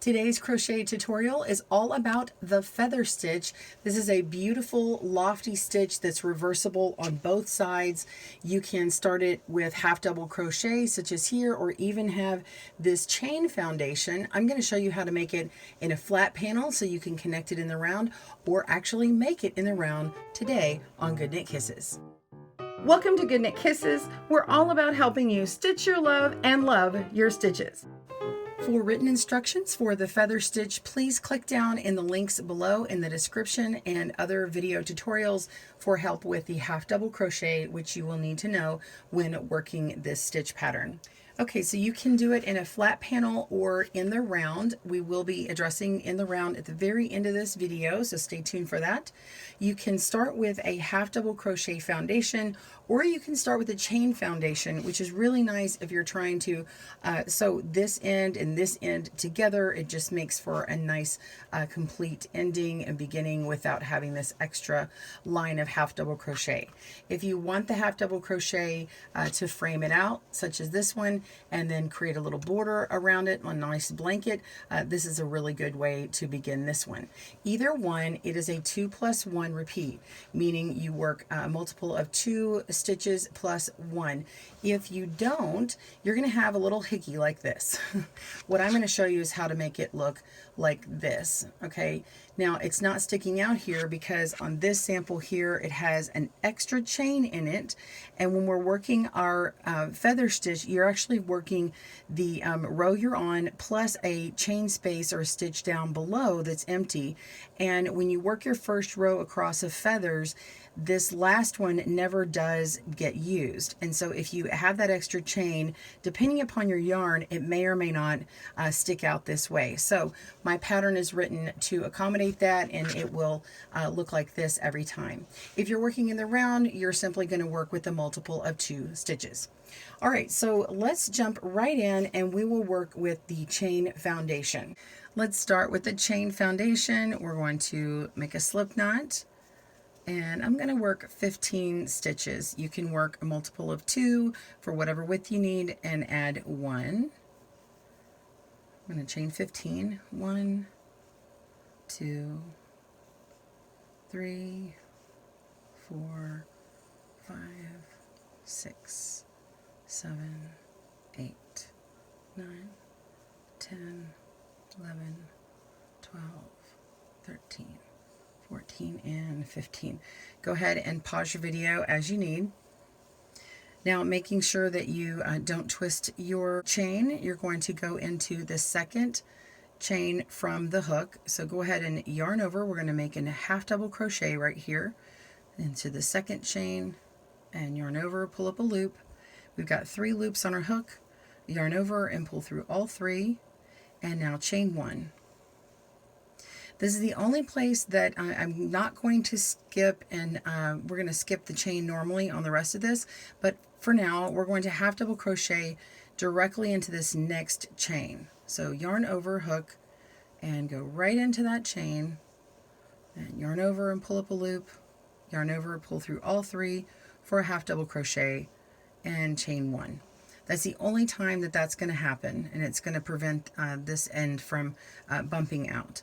Today's crochet tutorial is all about the feather stitch. This is a beautiful lofty stitch that's reversible on both sides. You can start it with half double crochet such as here, or even have this chain foundation. I'm going to show you how to make it in a flat panel so you can connect it in the round, or actually make it in the round today on GoodKnit Kisses. Welcome to GoodKnit Kisses. We're all about helping you stitch your love and love your stitches. For written instructions for the feather stitch, please click down in the links below in the description and other video tutorials for help with the half double crochet, which you will need to know when working this stitch pattern. Okay, so you can do it in a flat panel or in the round. We will be addressing in the round at the very end of this video, so stay tuned for that. You can start with a half double crochet foundation, or you can start with a chain foundation, which is really nice if you're trying to sew this end and this end together. It just makes for a nice complete ending and beginning without having this extra line of half double crochet. If you want the half double crochet to frame it out, such as this one, and then create a little border around it on a nice blanket, this is a really good way to begin this one. Either one, it is a 2 plus 1 repeat, meaning you work a multiple of 2 stitches plus 1. If you don't, you're going to have a little hickey like this. What I'm going to show you is how to make it look like this. Okay, now it's not sticking out here because on this sample here it has an extra chain in it, and when we're working our feather stitch, you're actually working the row you're on plus a chain space or a stitch down below that's empty. And when you work your first row across of feathers, this last one never does get used. And so if you have that extra chain, depending upon your yarn, it may or may not stick out this way. So my pattern is written to accommodate that, and it will look like this every time. If you're working in the round, you're simply going to work with a multiple of 2 stitches. All right, so let's jump right in and we will work with the chain foundation. Let's start with the chain foundation. We're going to make a slip knot, and I'm going to work 15 stitches. You can work a multiple of 2 for whatever width you need and add 1. I'm going to chain 15. 1, 2, 3, 4, 5, 6, 7, 8, 9, 10, 11, 12, 13, 14, and 15. Go ahead and pause your video as you need. Now, making sure that you don't twist your chain, you're going to go into the second chain from the hook. So go ahead and yarn over. We're going to make a half double crochet right here into the second chain, and yarn over, pull up a loop. We've got 3 loops on our hook. Yarn over and pull through all 3, and now chain 1. This is the only place that I'm not going to skip, and we're going to skip the chain normally on the rest of this, but for now we're going to half double crochet directly into this next chain. So yarn over, hook, and go right into that chain, and yarn over and pull up a loop, yarn over, pull through all 3 for a half double crochet, and chain 1. That's the only time that that's going to happen, and it's going to prevent this end from bumping out.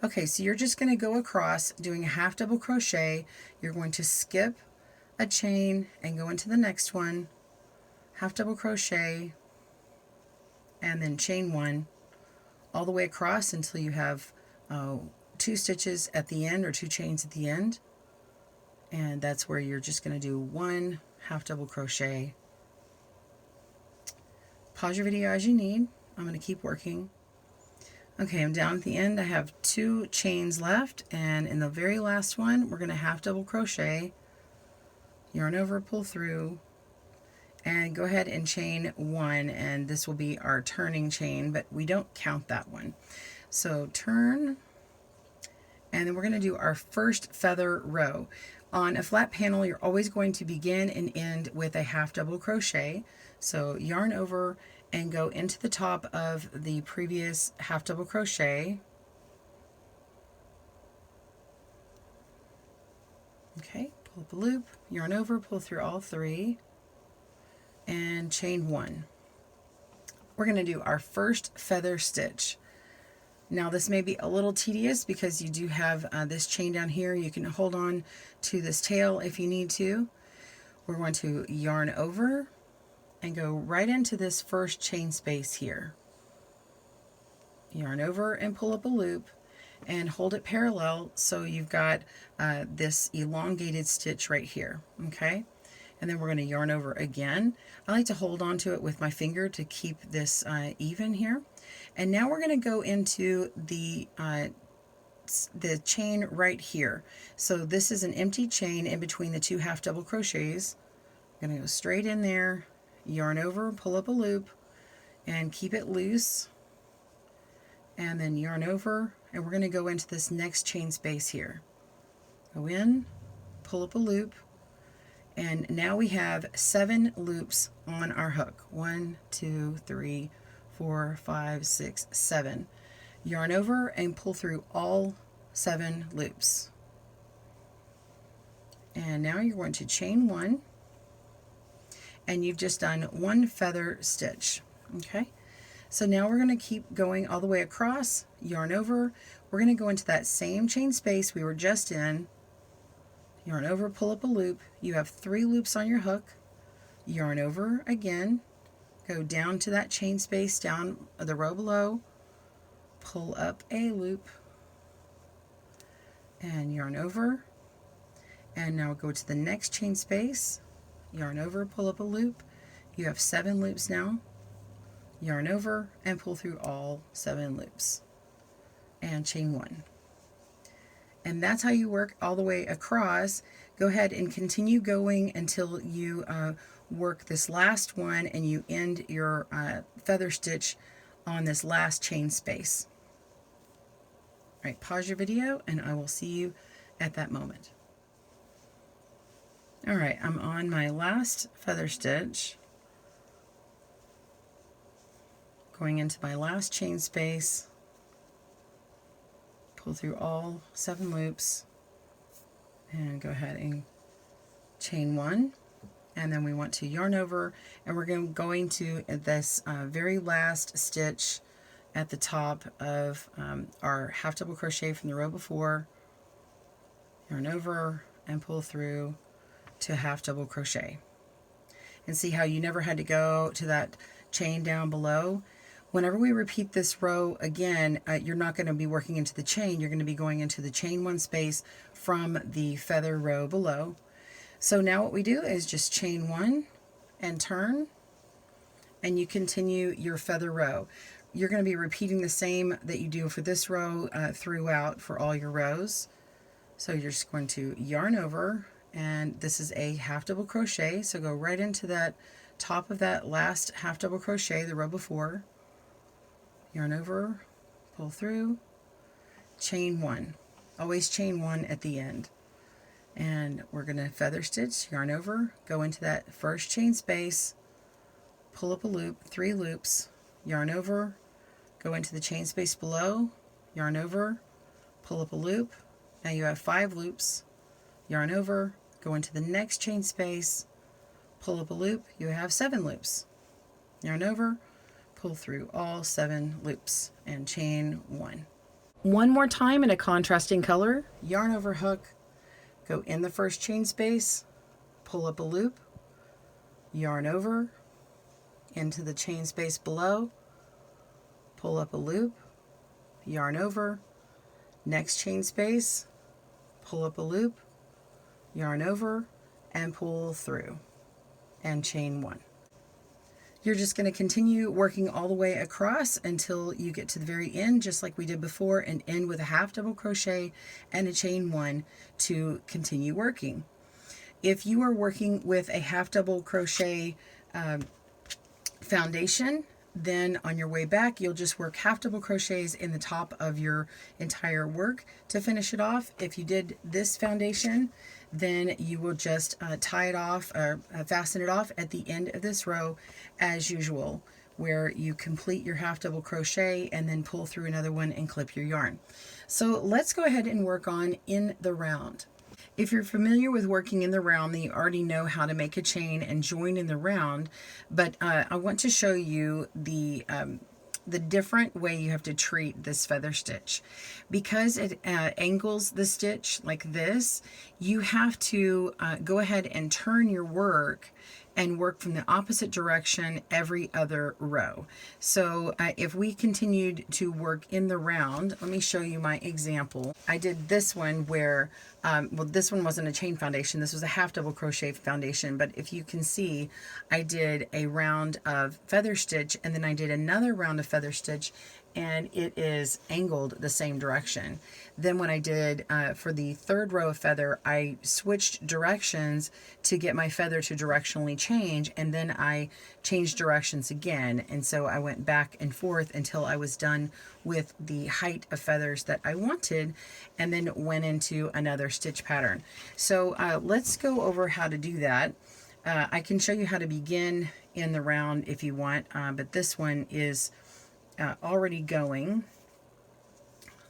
Okay, so you're just going to go across doing a half double crochet. You're going to skip a chain and go into the next one, half double crochet, and then chain 1 all the way across until you have 2 stitches at the end, or 2 chains at the end. And that's where you're just going to do 1 half double crochet. Pause your video as you need. I'm going to keep working. Okay, I'm down at the end. I have 2 chains left, and in the very last one, we're going to half double crochet, yarn over, pull through, and go ahead and chain 1, and this will be our turning chain, but we don't count that one. So turn, and then we're going to do our first feather row. On a flat panel, you're always going to begin and end with a half double crochet. So yarn over and go into the top of the previous half double crochet. Okay, pull up a loop, yarn over, pull through all 3, and chain 1. We're going to do our first feather stitch. Now this may be a little tedious because you do have this chain down here. You can hold on to this tail if you need to. We're going to yarn over and go right into this first chain space here. Yarn over and pull up a loop and hold it parallel so you've got this elongated stitch right here, okay? And then we're going to yarn over again. I like to hold on to it with my finger to keep this even here. And now we're going to go into the chain right here. So this is an empty chain in between the 2 half double crochets. I'm going to go straight in there, yarn over, pull up a loop, and keep it loose. And then yarn over, and we're going to go into this next chain space here. Go in, pull up a loop, and now we have 7 loops on our hook. 1, 2, 3, 4, 5, 6, 7. Yarn over and pull through all 7 loops. And now you're going to chain 1, and you've just done 1 feather stitch, okay? So now we're going to keep going all the way across, yarn over. We're going to go into that same chain space we were just in, yarn over, pull up a loop. You have 3 loops on your hook, yarn over again, go down to that chain space down the row below, pull up a loop, and yarn over. And now go to the next chain space, yarn over, pull up a loop. You have 7 loops now. Yarn over and pull through all 7 loops and chain 1. And that's how you work all the way across. Go ahead and continue going until you work this last one and you end your feather stitch on this last chain space. All right, pause your video and I will see you at that moment. All right, I'm on my last feather stitch. Going into my last chain space, pull through all 7 loops, and go ahead and chain 1, and then we want to yarn over, and we're going to this very last stitch at the top of our half double crochet from the row before, yarn over and pull through to half double crochet. And see how you never had to go to that chain down below? Whenever we repeat this row again, you're not going to be working into the chain, you're going to be going into the chain 1 space from the feather row below. So now what we do is just chain 1 and turn, and you continue your feather row. You're going to be repeating the same that you do for this row throughout for all your rows. So you're just going to yarn over, and this is a half double crochet, so go right into that top of that last half double crochet, the row before. Yarn over, pull through, chain 1. Always chain 1 at the end. And we're going to feather stitch, yarn over, go into that first chain space, pull up a loop, 3 loops, yarn over, go into the chain space below, yarn over, pull up a loop. Now you have 5 loops, yarn over, go into the next chain space, pull up a loop, you have 7 loops, yarn over, pull through all 7 loops and chain 1. One more time in a contrasting color, yarn over, hook, go in the first chain space, pull up a loop, yarn over, into the chain space below, pull up a loop, yarn over, next chain space, pull up a loop, yarn over, and pull through and chain 1. You're just going to continue working all the way across until you get to the very end, just like we did before, and end with a half double crochet and a chain 1 to continue working. If you are working with a half double crochet foundation, then on your way back you'll just work half double crochets in the top of your entire work to finish it off. If you did this foundation, then you will just tie it off or fasten it off at the end of this row as usual, where you complete your half double crochet and then pull through another one and clip your yarn. So let's go ahead and work on in the round. If you're familiar with working in the round, then you already know how to make a chain and join in the round, but I want to show you the the different way you have to treat this feather stitch. Because it angles the stitch like this, you have to go ahead and turn your work and work from the opposite direction every other row. So if we continued to work in the round, let me show you my example. I did this one where, well, this one wasn't a chain foundation, this was a half double crochet foundation, but if you can see, I did a round of feather stitch and then I did another round of feather stitch, and it is angled the same direction. Then when I did for the third row of feather, I switched directions to get my feather to directionally change, and then I changed directions again, and so I went back and forth until I was done with the height of feathers that I wanted, and then went into another stitch pattern. So let's go over how to do that. I can show you how to begin in the round if you want, but this one is already going.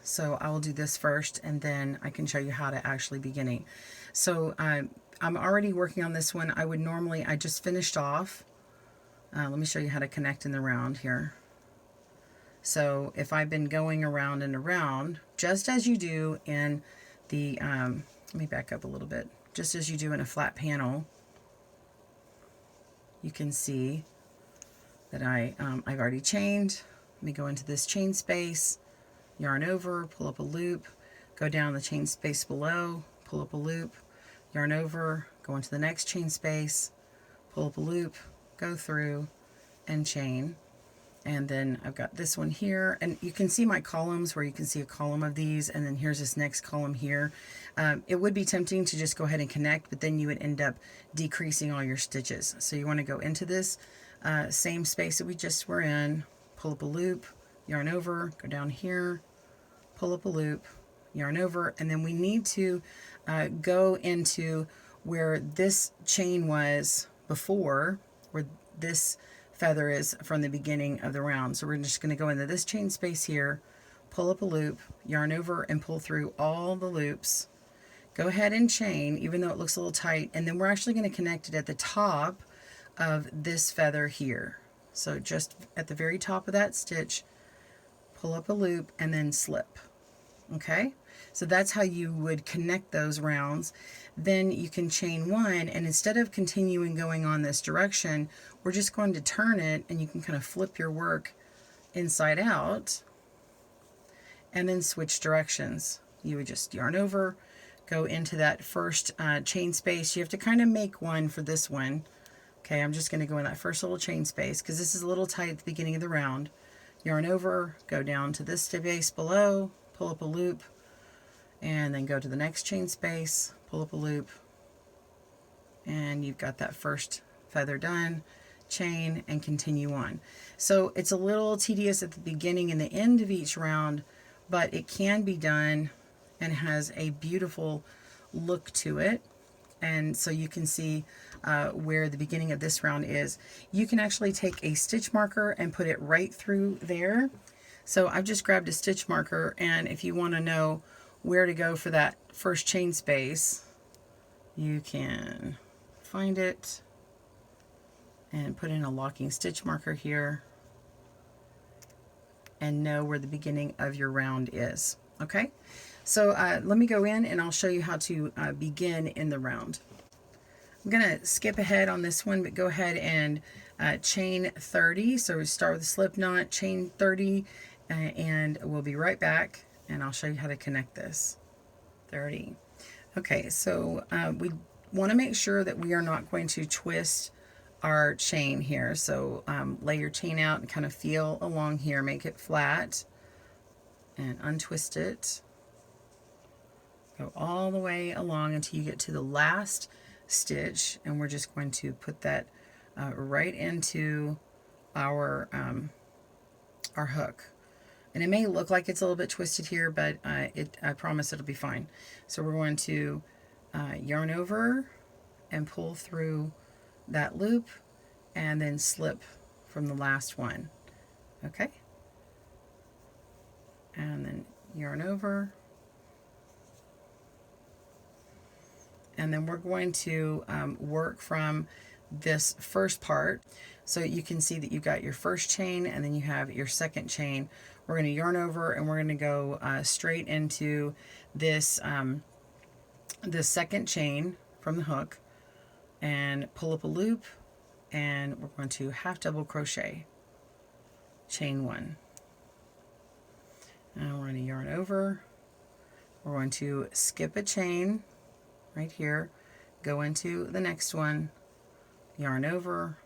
So I will do this first and then I can show you how to actually beginning. So I'm already working on this one. I just finished off. Let me show you how to connect in the round here. So if I've been going around and around, just as you do in the, let me back up a little bit, just as you do in a flat panel, you can see that I've already chained. Let me go into this chain space, yarn over, pull up a loop, go down the chain space below, pull up a loop, yarn over, go into the next chain space, pull up a loop, go through, and chain. And then I've got this one here, and you can see my columns where you can see a column of these, and then here's this next column here. It would be tempting to just go ahead and connect, but then you would end up decreasing all your stitches. So you want to go into this same space that we just were in, pull up a loop, yarn over, go down here, pull up a loop, yarn over, and then we need to go into where this chain was before, where this feather is from the beginning of the round. So we're just going to go into this chain space here, pull up a loop, yarn over, and pull through all the loops. Go ahead and chain, even though it looks a little tight, and then we're actually going to connect it at the top of this feather here. So just at the very top of that stitch, pull up a loop and then slip. Okay, so that's how you would connect those rounds. Then you can chain one, and instead of continuing going on this direction, we're just going to turn it, and you can kind of flip your work inside out and then switch directions. You would just yarn over, go into that first chain space. You have to kind of make one for this one. Okay, I'm just going to go in that first little chain space because this is a little tight at the beginning of the round. Yarn over, go down to this space below, pull up a loop, and then go to the next chain space, pull up a loop, and you've got that first feather done, chain, and continue on. So it's a little tedious at the beginning and the end of each round, but it can be done and has a beautiful look to it. And so you can see where the beginning of this round is. You can actually take a stitch marker and put it right through there. So I've just grabbed a stitch marker, and if you want to know where to go for that first chain space, you can find it and put in a locking stitch marker here and know where the beginning of your round is. Okay, so let me go in and I'll show you how to begin in the round. I'm going to skip ahead on this one, but go ahead and chain 30. So we start with a slip knot, chain 30, and we'll be right back, and I'll show you how to connect this. 30. Okay, so we want to make sure that we are not going to twist our chain here. So lay your chain out and kind of feel along here, make it flat, and untwist it. Go all the way along until you get to the last stitch, and we're just going to put that right into our hook. And it may look like it's a little bit twisted here, but I promise it'll be fine. So we're going to yarn over and pull through that loop and then slip from the last one. Okay? And then yarn over. And then we're going to work from this first part. So you can see that you got your first chain and then you have your second chain. We're going to yarn over and we're going to go straight into this this second chain from the hook and pull up a loop, and we're going to half double crochet, chain 1. Now we're going to yarn over. We're going to skip a chain right here, go into the next one, yarn over,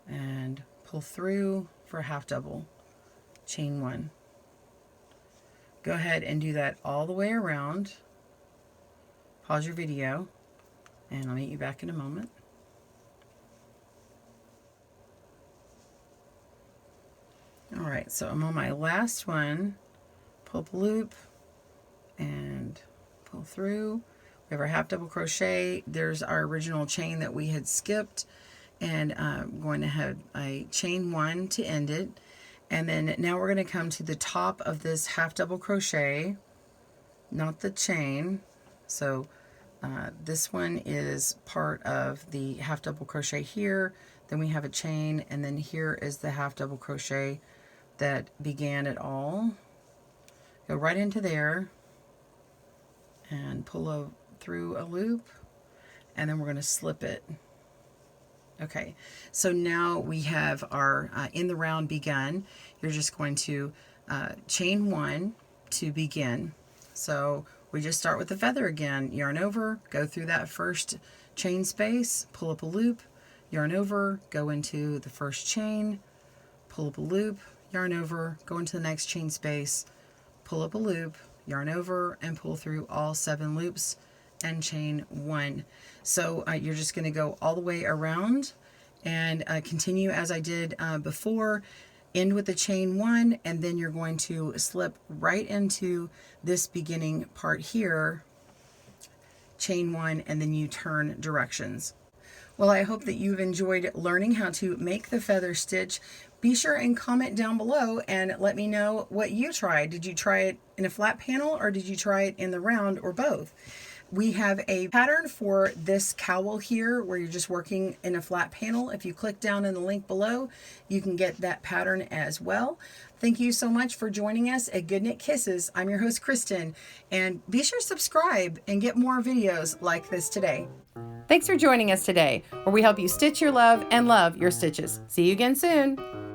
and pull through for a half double, chain 1. Go ahead and do that all the way around. Pause your video and I'll meet you back in a moment. Alright, so I'm on my last one. Pull up a loop and pull through. We have our half double crochet. There's our original chain that we had skipped, and I'm going to have a chain 1 to end it. And then now we're going to come to the top of this half double crochet, not the chain. So this one is part of the half double crochet here. Then we have a chain, and then here is the half double crochet that began it all. Go right into there and pull through a loop, and then we're going to slip it. Okay, so now we have our in the round begun. You're just going to chain 1 to begin. So we just start with the feather again. Yarn over, go through that first chain space, pull up a loop, yarn over, go into the first chain, pull up a loop, yarn over, go into the next chain space, pull up a loop, yarn over, and pull through all 7 loops and chain 1. So you're just going to go all the way around and continue as I did before. End with the chain 1, and then you're going to slip right into this beginning part here, chain 1, and then you turn directions. Well, I hope that you've enjoyed learning how to make the feather stitch. Be sure and comment down below and let me know what you tried. Did you try it in a flat panel, or did you try it in the round, or both? We have a pattern for this cowl here where you're just working in a flat panel. If you click down in the link below, you can get that pattern as well. Thank you so much for joining us at GoodKnit Kisses. I'm your host, Kristen, and be sure to subscribe and get more videos like this today. Thanks for joining us today, where we help you stitch your love and love your stitches. See you again soon.